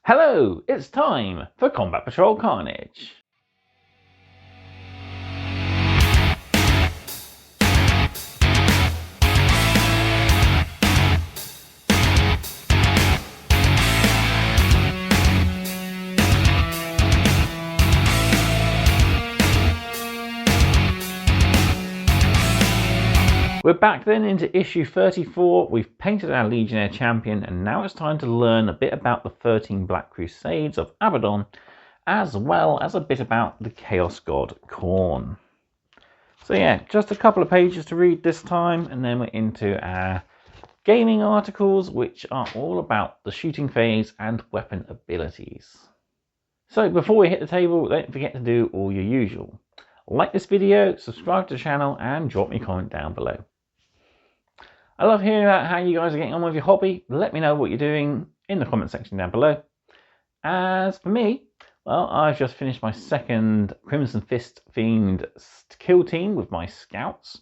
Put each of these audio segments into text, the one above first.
Hello, it's time for Combat Patrol Carnage. We're back then into issue 34. We've painted our Legionnaire champion, and now it's time to learn a bit about the 13 Black Crusades of Abaddon, as well as a bit about the Chaos God Khorne. So yeah, just a couple of pages to read this time, and then we're into our gaming articles, which are all about the shooting phase and weapon abilities. So before we hit the table, don't forget to do all your usual. Like this video, subscribe to the channel, and drop me a comment down below. I love hearing about how you guys are getting on with your hobby. Let me know what you're doing in the comment section down below. As for me, well, I've just finished my second Crimson Fist themed kill team with my scouts.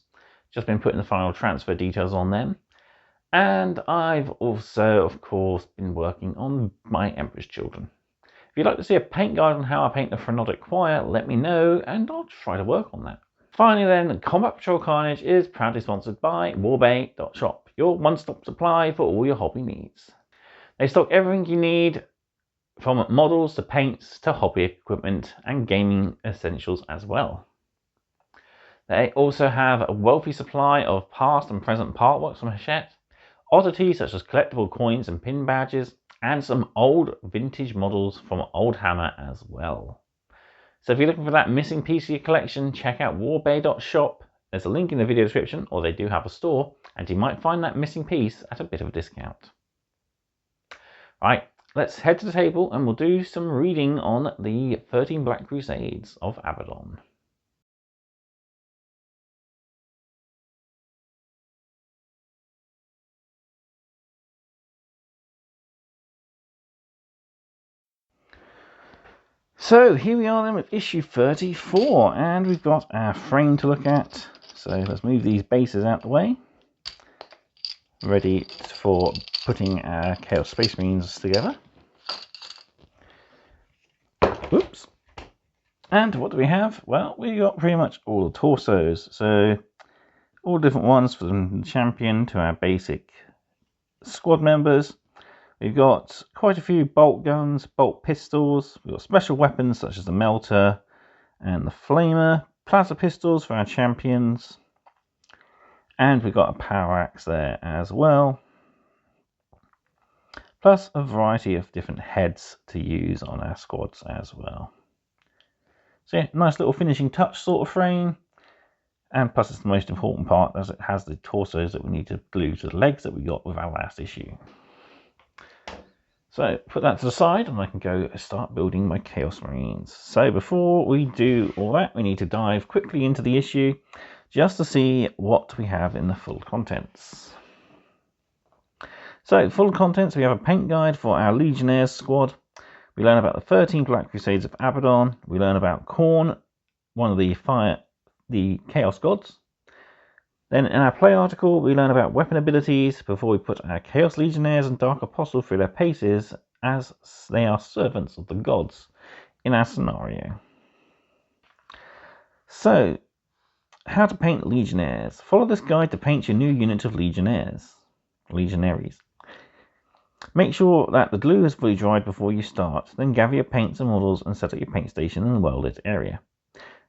Just been putting the final transfer details on them. And I've also, of course, been working on my Emperor's Children. If you'd like to see a paint guide on how I paint the Phrenologic Choir, let me know and I'll try to work on that. Finally then, Combat Patrol Carnage is proudly sponsored by warbay.shop, your one-stop supply for all your hobby needs. They stock everything you need, from models to paints to hobby equipment and gaming essentials as well. They also have a wealthy supply of past and present partworks from Hachette, oddities such as collectible coins and pin badges, and some old vintage models from Old Hammer as well. So if you're looking for that missing piece of your collection, check out warbay.shop. There's a link in the video description, or they do have a store, and you might find that missing piece at a bit of a discount. Right, let's head to the table and we'll do some reading on the 13 Black Crusades of Abaddon. So here we are then with issue 34, and we've got our frame to look at. So let's move these bases out the way. Ready for putting our Chaos Space Marines together. Whoops. And what do we have? Well, we got pretty much all the torsos. So all different ones from the champion to our basic squad members. We've got quite a few bolt guns, bolt pistols. We've got special weapons such as the melter and the flamer, plasma pistols for our champions, and we've got a power axe there as well, plus a variety of different heads to use on our squads as well. So yeah, nice little finishing touch sort of frame, and plus it's the most important part as it has the torsos that we need to glue to the legs that we got with our last issue. So put that to the side and I can go start building my Chaos Marines. So before we do all that, we need to dive quickly into the issue just to see what we have in the full contents. So full contents, we have a paint guide for our Legionnaires squad. We learn about the 13 Black Crusades of Abaddon. We learn about Khorne, one of the Chaos Gods. Then in our play article, we learn about weapon abilities before we put our Chaos Legionnaires and Dark Apostle through their paces, as they are servants of the gods in our scenario. So, how to paint Legionnaires. Follow this guide to paint your new unit of Legionnaires. Make sure that the glue is fully dried before you start, then gather your paints and models and set up your paint station in a well-lit area.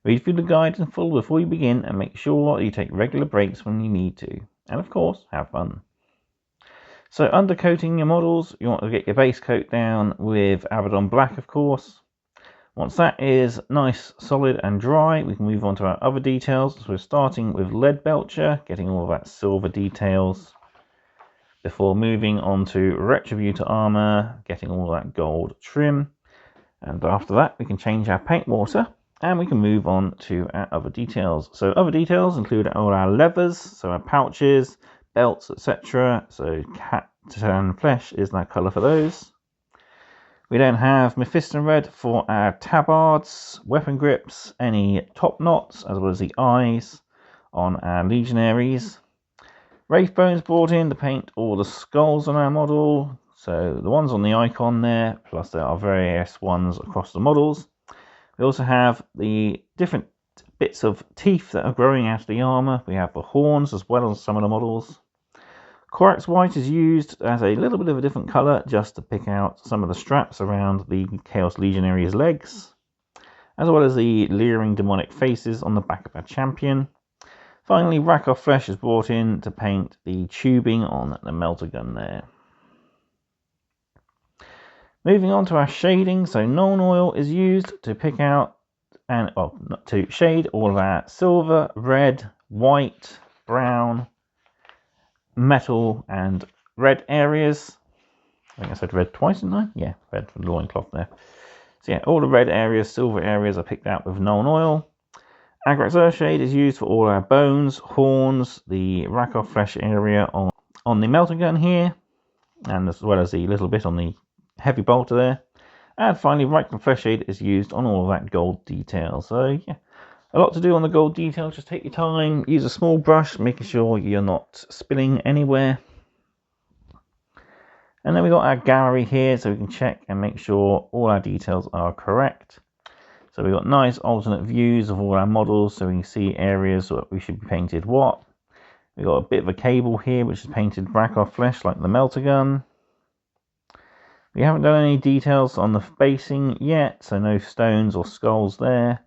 Read through the guide in full before you begin and make sure you take regular breaks when you need to. And of course, have fun. So undercoating your models, you want to get your base coat down with Abaddon Black, of course. Once that is nice, solid and dry, we can move on to our other details. So we're starting with Lead Belcher, getting all of that silver details. Before moving on to Retributor Armor, getting all that gold trim. And after that, we can change our paint water. And we can move on to our other details. So other details include all our levers, so our pouches, belts, etc. So cat and flesh is that colour for those. We then have Mephiston red for our tabards, weapon grips, any top knots, as well as the eyes on our legionaries. Wraithbones brought in to paint all the skulls on our model, So the ones on the icon there, plus there are various ones across the models. We also have the different bits of teeth that are growing out of the armor. We have the horns as well as some of the models. Corax White is used as a little bit of a different color just to pick out some of the straps around the Chaos Legionary's legs, as well as the leering demonic faces on the back of our champion. Finally, Rakov Flesh is brought in to paint the tubing on the melter gun there. Moving on to our shading, so Nuln Oil is used to pick out and to shade all of our silver, red, white, brown, metal, and red areas. I think I said red twice, didn't I? Yeah, red for the loincloth there. So yeah, all the red areas, silver areas are picked out with Nuln Oil. Agrax Earthshade is used for all our bones, horns, the Rakov Flesh area on the melter gun here, and as well as the little bit on the heavy bolter there. And finally, Rakov Flesh Shade is used on all of that gold detail. So yeah, a lot to do on the gold detail. Just take your time, use a small brush, making sure you're not spilling anywhere. And then we've got our gallery here, so we can check and make sure all our details are correct. So we've got nice alternate views of all our models, so we can see areas that we should be painted what. We've got a bit of a cable here, which is painted Rakov Flesh, like the melter gun. We haven't done any details on the basing yet, so no stones or skulls there.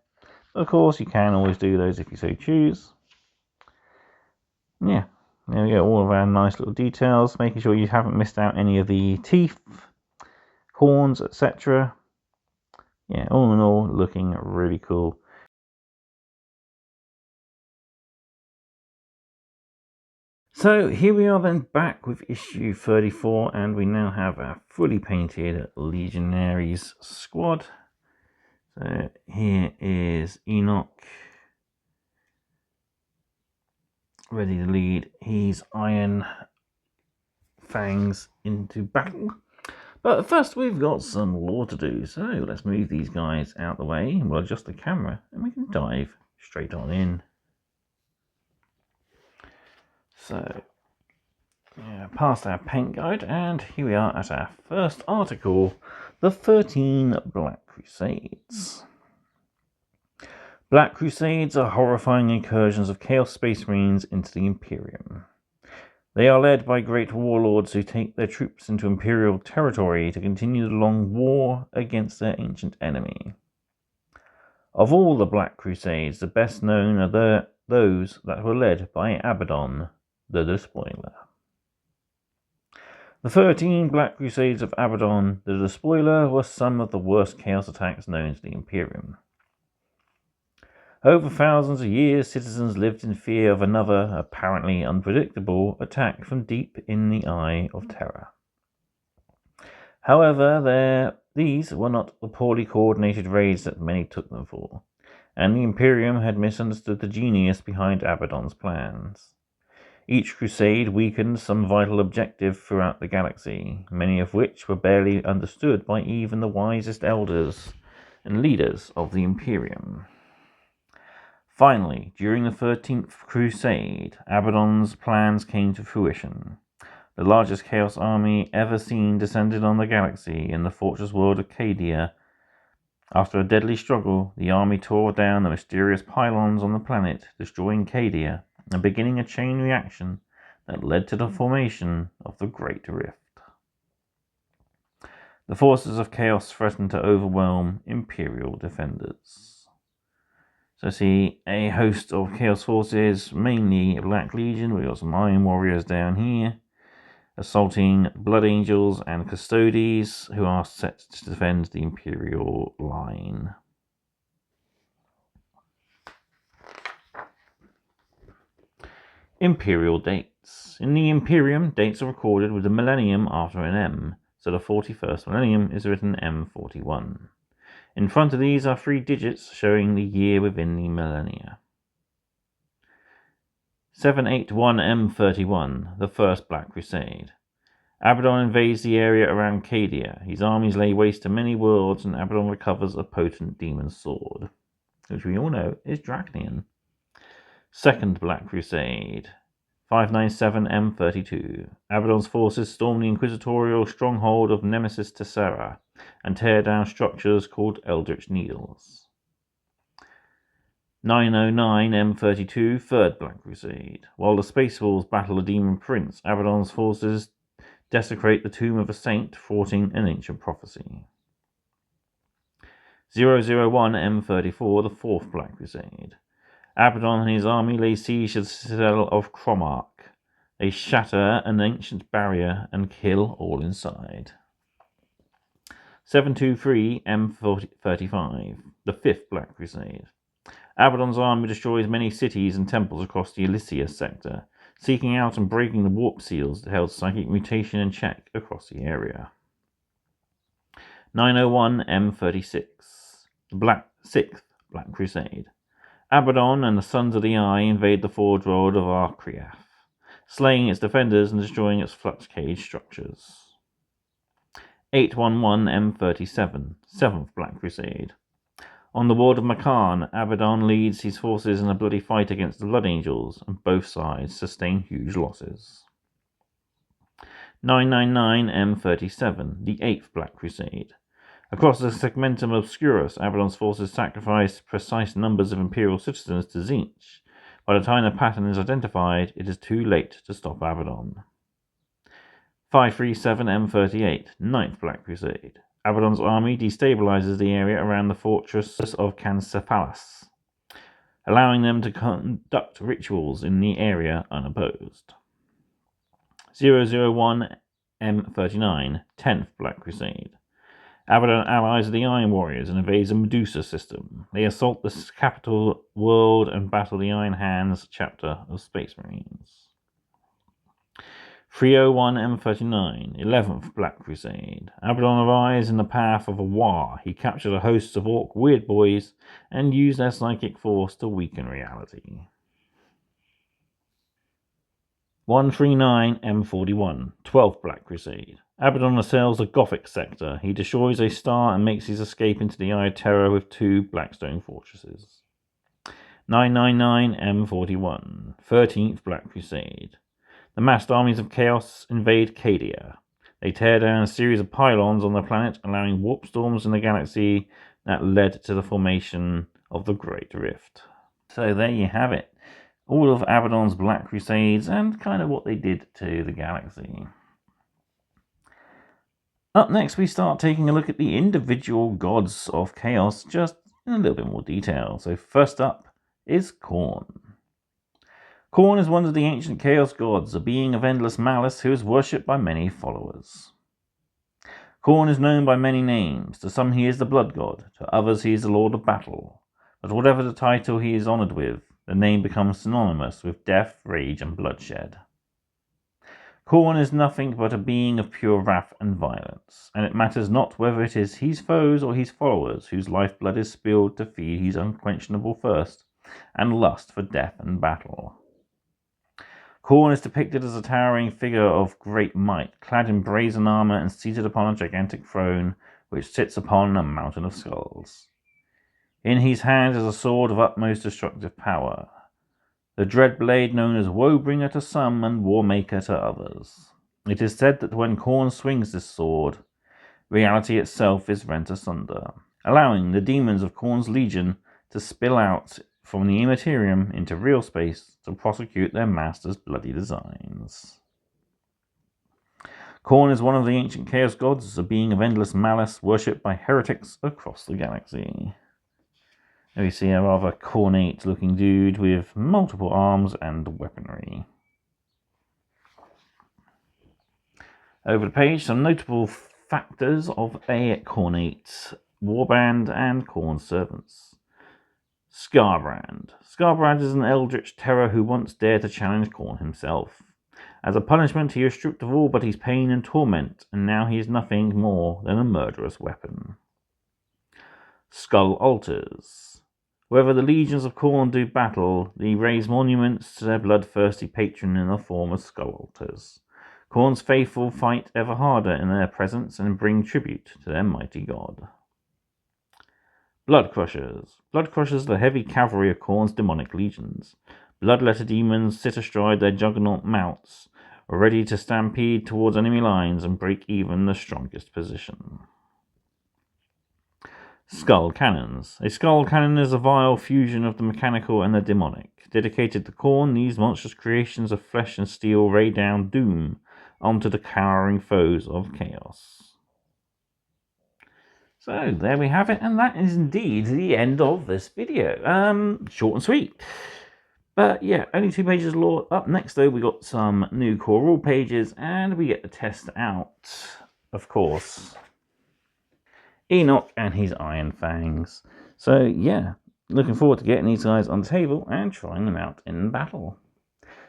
But of course, you can always do those if you so choose. Yeah, there we go, all of our nice little details, making sure you haven't missed out any of the teeth, horns, etc. Yeah, all in all, looking really cool. So here we are then back with issue 34, and we now have our fully painted Legionaries squad. So here is Enoch, ready to lead his Iron Fangs into battle. But first we've got some lore to do, so let's move these guys out the way, and we'll adjust the camera, and we can dive straight on in. So, yeah, past our paint guide, and here we are at our first article, the 13 Black Crusades. Black Crusades are horrifying incursions of Chaos Space Marines into the Imperium. They are led by great warlords who take their troops into Imperial territory to continue the long war against their ancient enemy. Of all the Black Crusades, the best known are those that were led by Abaddon, the Despoiler. The 13 Black Crusades of Abaddon, the Despoiler, were some of the worst chaos attacks known to the Imperium. Over thousands of years, citizens lived in fear of another, apparently unpredictable, attack from deep in the Eye of Terror. However, these were not the poorly coordinated raids that many took them for, and the Imperium had misunderstood the genius behind Abaddon's plans. Each crusade weakened some vital objective throughout the galaxy, many of which were barely understood by even the wisest elders and leaders of the Imperium. Finally, during the 13th Crusade, Abaddon's plans came to fruition. The largest Chaos army ever seen descended on the galaxy in the fortress world of Cadia. After a deadly struggle, the army tore down the mysterious pylons on the planet, destroying Cadia and beginning a chain reaction that led to the formation of the Great Rift. The forces of Chaos threatened to overwhelm Imperial defenders. So see a host of Chaos forces, mainly Black Legion. We've got some Iron Warriors down here, assaulting Blood Angels and Custodes, who are set to defend the Imperial line. Imperial dates. In the Imperium, dates are recorded with the millennium after an M, so the 41st millennium is written M41. In front of these are 3 digits showing the year within the millennia. 781M31, the First Black Crusade. Abaddon invades the area around Cadia. His armies lay waste to many worlds, and Abaddon recovers a potent demon sword, which we all know is Draconian. Second Black Crusade. 597 M32. Abaddon's forces storm the inquisitorial stronghold of Nemesis Tessera and tear down structures called Eldritch Needles. 909 M32, 3rd Black Crusade. While the Space Wolves battle the Demon Prince, Abaddon's forces desecrate the tomb of a saint, thwarting an ancient prophecy. 001 M34, the 4th Black Crusade. Abaddon and his army lay siege to the citadel of Cromark. They shatter an ancient barrier and kill all inside. 723 M35, the 5th Black Crusade. Abaddon's army destroys many cities and temples across the Elysia sector, seeking out and breaking the warp seals that held psychic mutation in check across the area. 901 M36, the 6th Black Crusade. Abaddon and the Sons of the Eye invade the Forge World of Arkriath, slaying its defenders and destroying its flux cage structures. 811 M37, 7th Black Crusade. On the Ward of Makan, Abaddon leads his forces in a bloody fight against the Blood Angels, and both sides sustain huge losses. 999 M37, the 8th Black Crusade. Across the Segmentum Obscurus, Abaddon's forces sacrifice precise numbers of Imperial citizens to Tzeentch. By the time the pattern is identified, it is too late to stop Abaddon. 537 M38, 9th Black Crusade. Abaddon's army destabilizes the area around the fortress of Cancephalas, allowing them to conduct rituals in the area unopposed. 001 M39, 10th Black Crusade. Abaddon allies the Iron Warriors and invades the Medusa system. They assault the capital world and battle the Iron Hands chapter of Space Marines. 301 M39, 11th Black Crusade. Abaddon arrives in the path of a War. He captured a host of Orc Weird Boys and used their psychic force to weaken reality. 139 M41, 12th Black Crusade. Abaddon assails the Gothic sector. He destroys a star and makes his escape into the Eye of Terror with 2 Blackstone fortresses. 999 M41, 13th Black Crusade. The massed armies of Chaos invade Cadia. They tear down a series of pylons on the planet, allowing warp storms in the galaxy that led to the formation of the Great Rift. So there you have it. All of Abaddon's Black Crusades and kind of what they did to the galaxy. Up next, we start taking a look at the individual gods of Chaos, just in a little bit more detail. So first up is Khorne. Khorne is one of the ancient Chaos gods, a being of endless malice who is worshipped by many followers. Khorne is known by many names. To some he is the Blood God, to others he is the Lord of Battle. But whatever the title he is honoured with, the name becomes synonymous with death, rage and bloodshed. Khorne is nothing but a being of pure wrath and violence, and it matters not whether it is his foes or his followers whose lifeblood is spilled to feed his unquenchable thirst and lust for death and battle. Khorne is depicted as a towering figure of great might, clad in brazen armour and seated upon a gigantic throne which sits upon a mountain of skulls. In his hand is a sword of utmost destructive power, the dread blade known as Woebringer to some and Warmaker to others. It is said that when Khorne swings this sword, reality itself is rent asunder, allowing the demons of Khorne's legion to spill out from the immaterium into real space to prosecute their master's bloody designs. Khorne is one of the ancient Chaos gods, a being of endless malice worshipped by heretics across the galaxy. Here we see a rather cornate looking dude with multiple arms and weaponry. Over the page, some notable factors of a Khornate warband and Khorne's servants. Skarbrand. Skarbrand is an eldritch terror who once dared to challenge Khorne himself. As a punishment, he was stripped of all but his pain and torment, and now he is nothing more than a murderous weapon. Skull altars. Wherever the legions of Khorne do battle, they raise monuments to their bloodthirsty patron in the form of skull altars. Khorne's faithful fight ever harder in their presence and bring tribute to their mighty god. Blood Crushers. Blood Crushers are the heavy cavalry of Khorne's demonic legions. bloodletter demons sit astride their juggernaut mounts, ready to stampede towards enemy lines and break even the strongest position. Skull Cannons. A skull cannon is a vile fusion of the mechanical and the demonic. Dedicated to Khorne, these monstrous creations of flesh and steel ray down doom onto the cowering foes of chaos. So there we have it, and that is indeed the end of this video. Short and sweet. But yeah, only 2 pages of lore. Up next though, we got some new core rule pages, and we get to test out, of course, Enoch and his Iron Fangs. So yeah, looking forward to getting these guys on the table and trying them out in battle.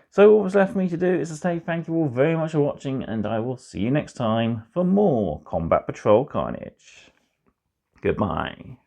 So all that's left for me to do is to say thank you all very much for watching, and I will see you next time for more Combat Patrol Carnage. Goodbye.